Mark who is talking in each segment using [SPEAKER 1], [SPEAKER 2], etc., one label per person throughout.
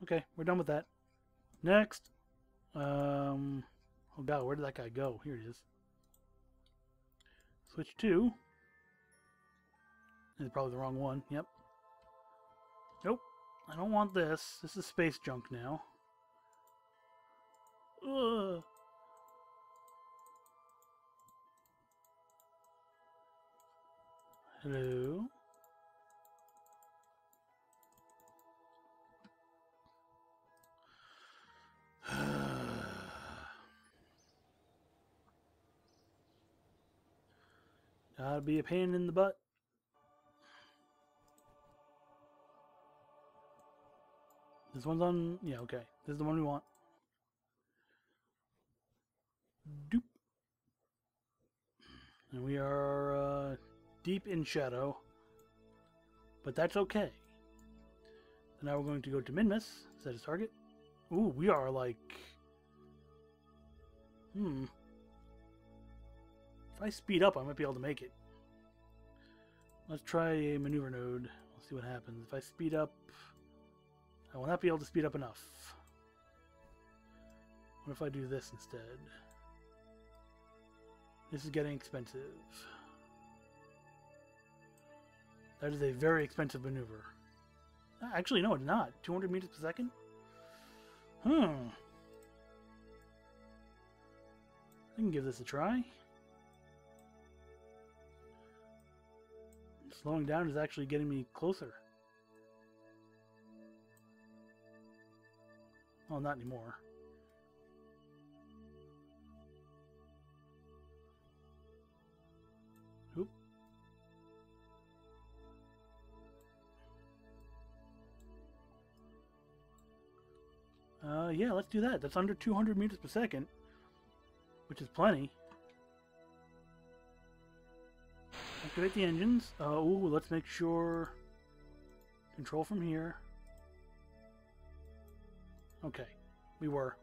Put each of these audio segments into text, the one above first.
[SPEAKER 1] Okay, we're done with that. Next. Oh god, where did that guy go? Here he is. Switch to. This is probably the wrong one. Yep. Nope. I don't want this. This is space junk now. Ugh. Hello. Gotta be a pain in the butt. This one's on... Yeah, okay. This is the one we want. Doop. And we are deep in shadow. But that's okay. So now we're going to go to Minmus. Set as target. Ooh, we are like... If I speed up, I might be able to make it. Let's try a maneuver node. Let's see what happens. If I speed up... I will not be able to speed up enough. What if I do this instead? This is getting expensive. That is a very expensive maneuver. Actually, no, it's not. 200 meters per second? I can give this a try. Slowing down is actually getting me closer. Well, not anymore. Oop. Yeah, let's do that. That's under 200 meters per second, which is plenty. Activate the engines. Ooh, let's make sure... Control from here. Okay, we were.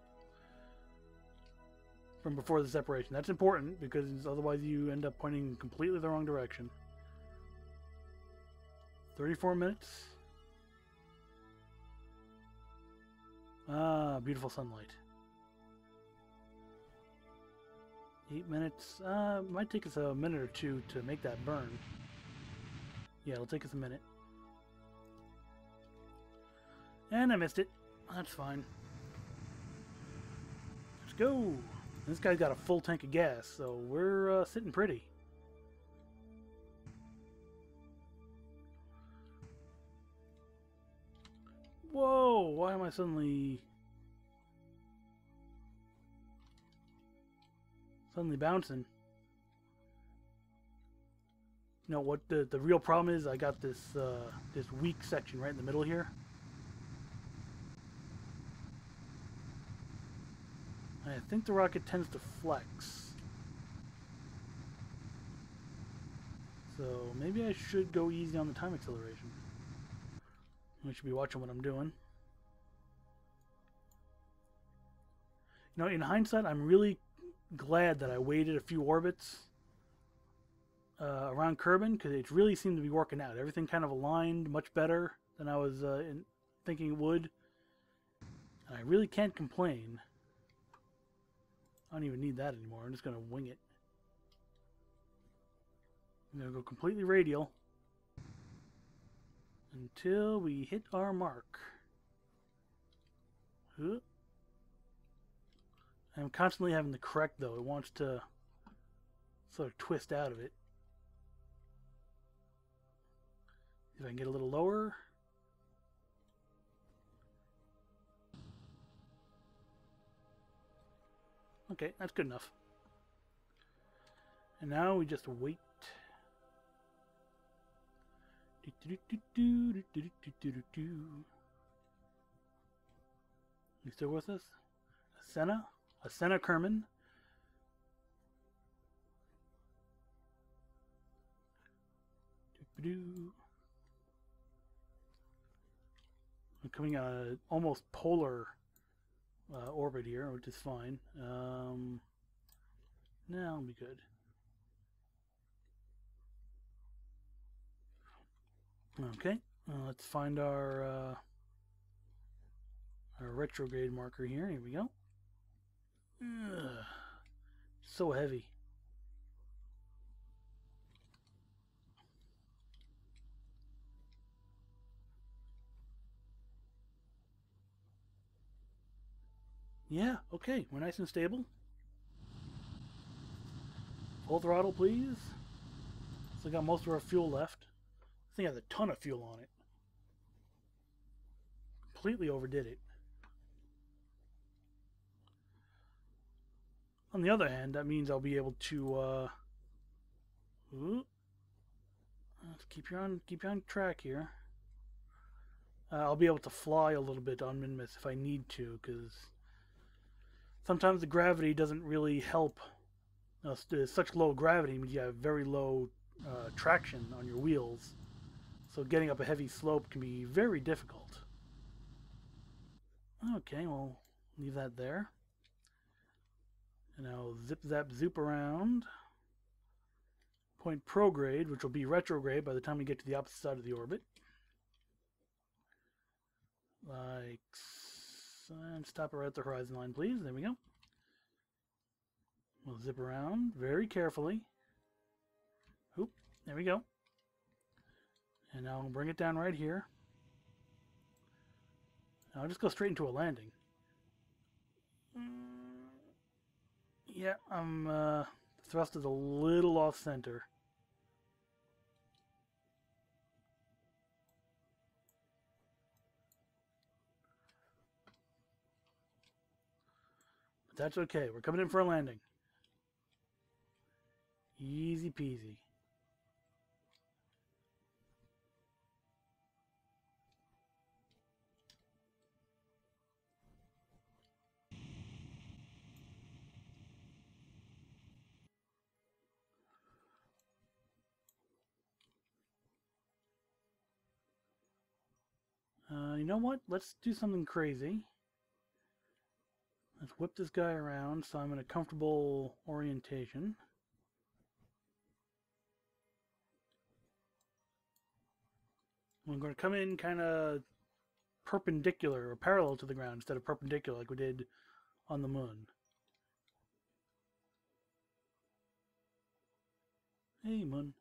[SPEAKER 1] From before the separation. That's important, because otherwise you end up pointing completely the wrong direction. 34 minutes. Ah, beautiful sunlight. 8 minutes. Might take us a minute or two to make that burn. Yeah, it'll take us a minute. And I missed it. That's fine. Let's go. This guy's got a full tank of gas, so we're sitting pretty. Whoa, why am I suddenly bouncing? You know what the real problem is? I got this this weak section right in the middle here. I think the rocket tends to flex. So maybe I should go easy on the time acceleration. I should be watching what I'm doing. You know, in hindsight, I'm really glad that I waited a few orbits around Kerbal, because it really seemed to be working out. Everything kind of aligned much better than I was thinking it would. And I really can't complain. I don't even need that anymore. I'm just going to wing it. I'm going to go completely radial until we hit our mark. I'm constantly having to correct, though. It wants to sort of twist out of it. See if I can get a little lower. Okay, that's good enough. And now we just wait. You still with us? Assena? Assena Kerman. I'm coming on an almost polar orbit here, which is fine. Now I'll be good. Okay, let's find our retrograde marker here. Here we go. Ugh, so heavy. Yeah, okay, we're nice and stable. Full throttle, please. Still got most of our fuel left. This thing has a ton of fuel on it. Completely overdid it. On the other hand, that means I'll be able to let's keep you on track here. I'll be able to fly a little bit on Minmus if I need to, because sometimes the gravity doesn't really help. Such low gravity means you have very low traction on your wheels, so getting up a heavy slope can be very difficult. Okay, well, leave that there. And I'll zip zap zoop around. Point prograde, which will be retrograde by the time we get to the opposite side of the orbit. Like, and stop right at the horizon line, please. There we go. We'll zip around very carefully. Oop, there we go. And now I'll bring it down right here. I'll just go straight into a landing. Yeah, the thrust is a little off center. But that's okay. We're coming in for a landing. Easy peasy. You know what? Let's do something crazy. Let's whip this guy around so I'm in a comfortable orientation. I'm going to come in kind of perpendicular or parallel to the ground instead of perpendicular like we did on the moon. Hey, moon.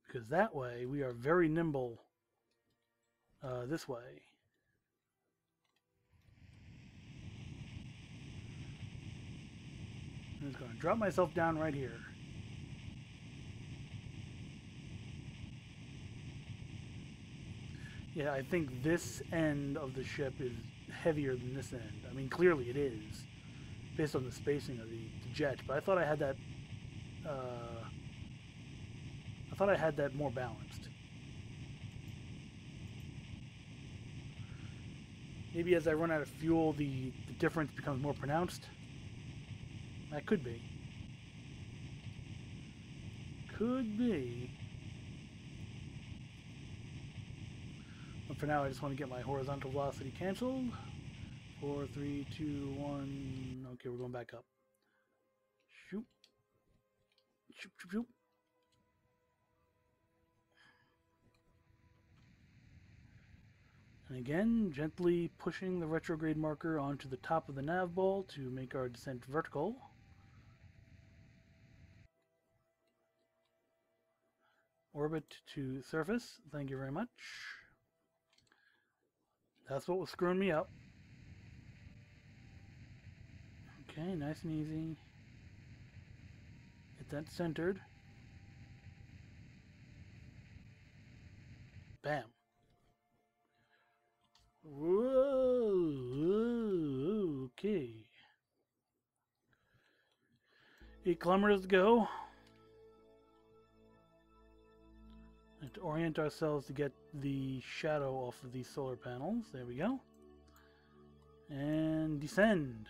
[SPEAKER 1] Because that way we are very nimble this way. I'm just going to drop myself down right here. Yeah, I think this end of the ship is heavier than this end. I mean, clearly it is, based on the spacing of the jet. But I thought I had that. I thought I had that more balanced. Maybe as I run out of fuel, the difference becomes more pronounced. That could be. Could be. But for now, I just want to get my horizontal velocity canceled. 4, 3, 2, 1. Okay, we're going back up. Shoop. Shoop, shoop, shoop. And again, gently pushing the retrograde marker onto the top of the nav ball to make our descent vertical. Orbit to surface. Thank you very much. That's what was screwing me up. Okay, nice and easy. Get that centered. Bam. Whoa, okay. 8 kilometers to go. We have to orient ourselves to get the shadow off of these solar panels. There we go. And descend.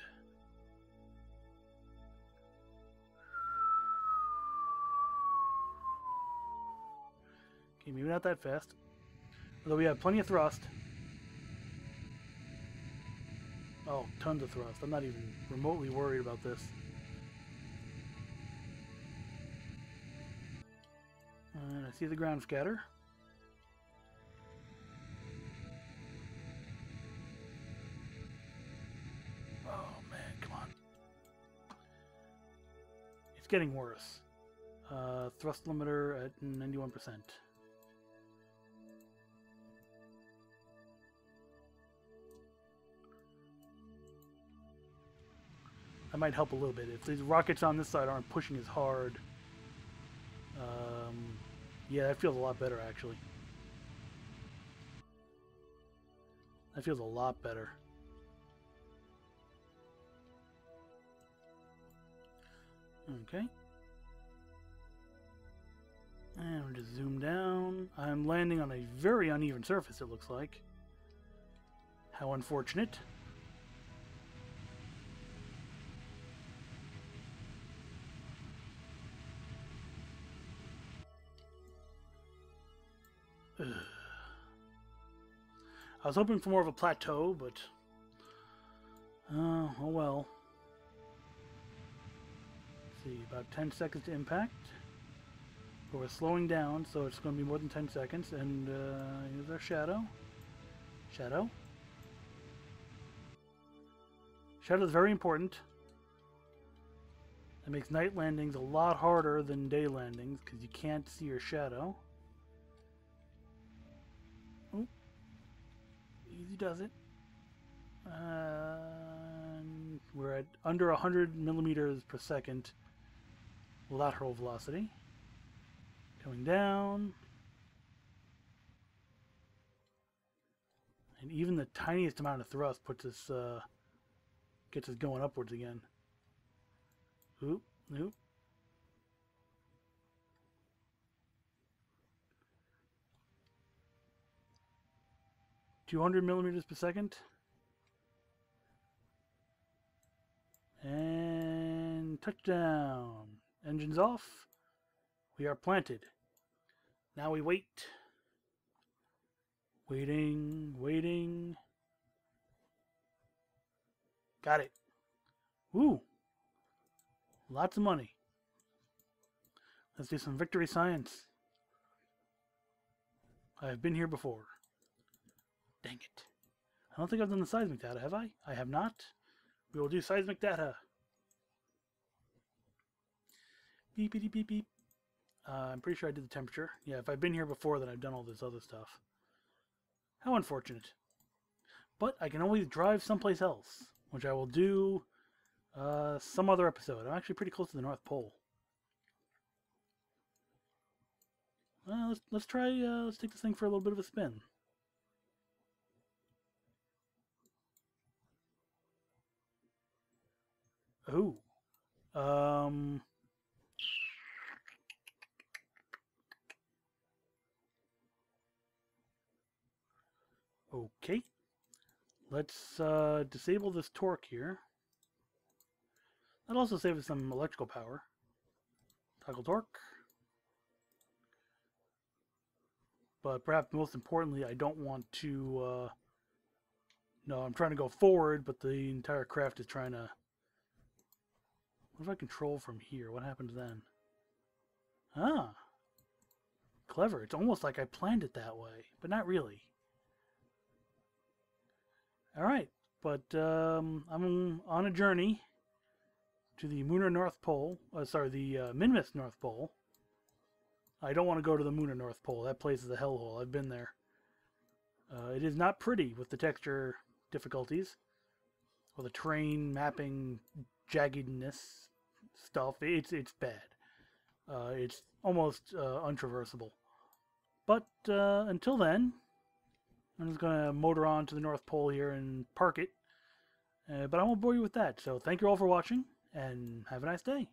[SPEAKER 1] Okay, maybe not that fast. Although we have plenty of thrust. Oh, tons of thrust. I'm not even remotely worried about this. And I see the ground scatter. getting worse. Thrust limiter at 91%. That might help a little bit. If these rockets on this side aren't pushing as hard, yeah, that feels a lot better, actually. That feels a lot better. Okay. And we'll just zoom down. I'm landing on a very uneven surface, it looks like. How unfortunate. Ugh. I was hoping for more of a plateau, but... oh well. Let's see, about 10 seconds to impact. But we're slowing down, so it's going to be more than 10 seconds. And here's our shadow. Shadow. Shadow is very important. It makes night landings a lot harder than day landings, because you can't see your shadow. Oh. Easy does it. We're at under 100 millimeters per second lateral velocity. Going down. And even the tiniest amount of thrust puts us, gets us going upwards again. Oop, oop. $200 millimeters per second. And touchdown. Engines off. We are planted. Now we wait. Waiting, waiting. Got it. Woo. Lots of money. Let's do some victory science. I've been here before. Dang it. I don't think I've done the seismic data, have I? I have not. We will do seismic data. Beep, beep, beep, beep. I'm pretty sure I did the temperature. Yeah, if I've been here before, then I've done all this other stuff. How unfortunate. But I can always drive someplace else, which I will do some other episode. I'm actually pretty close to the North Pole. Let's try, let's take this thing for a little bit of a spin. Ooh. Okay. Let's disable this torque here. That'll also save us some electrical power. Toggle torque. But perhaps most importantly, I don't want to... no, I'm trying to go forward, but the entire craft is trying to... What if I control from here? What happens then? Ah. Clever. It's almost like I planned it that way, but not really. Alright, but I'm on a journey to the Lunar North Pole. Sorry, the Minmus North Pole. I don't want to go to the Lunar North Pole. That place is a hellhole. I've been there. It is not pretty with the texture difficulties, or the terrain mapping jaggedness stuff. It's bad. It's almost untraversable. But until then, I'm just going to motor on to the North Pole here and park it. But I won't bore you with that. So thank you all for watching, and have a nice day.